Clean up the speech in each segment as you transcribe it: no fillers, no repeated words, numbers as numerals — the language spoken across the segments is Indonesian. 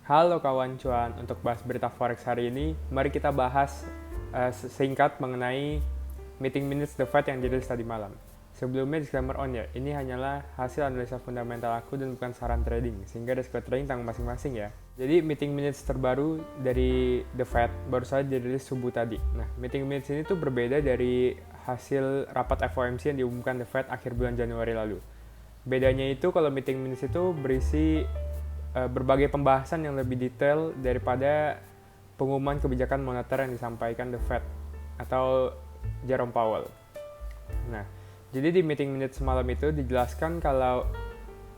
Halo kawan cuan, untuk bahas berita forex hari ini, mari kita bahas singkat mengenai meeting minutes The Fed yang dirilis tadi malam. Sebelumnya disclaimer on ya, ini hanyalah hasil analisa fundamental aku dan bukan saran trading, sehingga resiko trading tanggung masing-masing ya. Jadi meeting minutes terbaru dari The Fed baru saja dirilis subuh tadi. Nah, meeting minutes ini tuh berbeda dari hasil rapat FOMC yang diumumkan The Fed akhir bulan Januari lalu. Bedanya itu kalau meeting minutes itu berisi berbagai pembahasan yang lebih detail daripada pengumuman kebijakan moneter yang disampaikan The Fed atau Jerome Powell. Nah, jadi di meeting minutes semalam itu dijelaskan kalau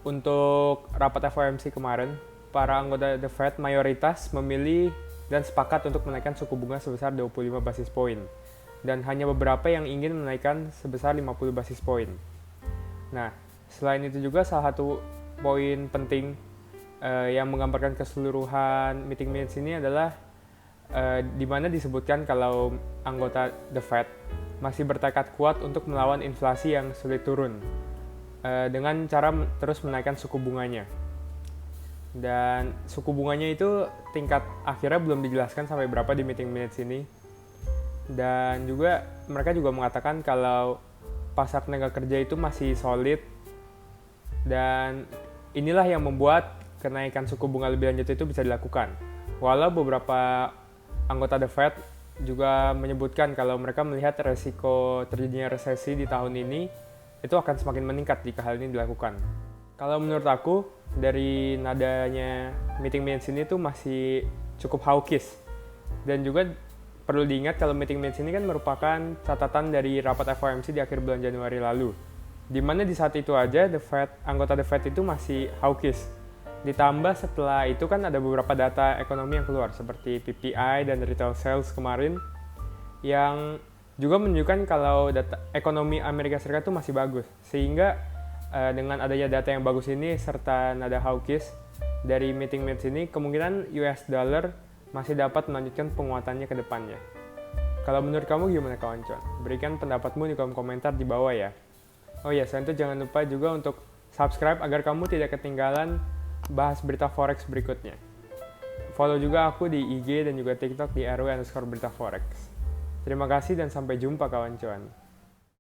untuk rapat FOMC kemarin, para anggota The Fed mayoritas memilih dan sepakat untuk menaikkan suku bunga sebesar 25 basis point. Dan hanya beberapa yang ingin menaikkan sebesar 50 basis point. Nah, selain itu juga salah satu poin penting yang menggambarkan keseluruhan meeting minutes ini adalah di mana disebutkan kalau anggota The Fed masih bertekad kuat untuk melawan inflasi yang sulit turun dengan cara terus menaikkan suku bunganya. Dan suku bunganya itu tingkat akhirnya belum dijelaskan sampai berapa di meeting minutes ini. Dan juga mereka juga mengatakan kalau pasar tenaga kerja itu masih solid, dan inilah yang membuat kenaikan suku bunga lebih lanjut itu bisa dilakukan. Walau beberapa anggota The Fed juga menyebutkan kalau mereka melihat resiko terjadinya resesi di tahun ini itu akan semakin meningkat jika hal ini dilakukan. Kalau menurut aku, dari nadanya meeting minutes ini tuh masih cukup hawkish. Dan juga perlu diingat kalau meeting minutes ini kan merupakan catatan dari rapat FOMC di akhir bulan Januari lalu. Di mana di saat itu aja anggota The Fed itu masih hawkish. Ditambah setelah itu kan ada beberapa data ekonomi yang keluar seperti PPI dan retail sales kemarin yang juga menunjukkan kalau data ekonomi Amerika Serikat itu masih bagus. Sehingga dengan adanya data yang bagus ini serta nada hawkish dari meeting minutes ini, kemungkinan US dollar masih dapat melanjutkan penguatannya ke depannya. Kalau menurut kamu gimana kawan cuan? Berikan pendapatmu di kolom komentar di bawah ya. Oh ya, selain itu jangan lupa juga untuk subscribe agar kamu tidak ketinggalan bahas berita forex berikutnya. Follow juga aku di IG dan juga TikTok di @rw_beritaforex. Terima kasih dan sampai jumpa kawan cuan.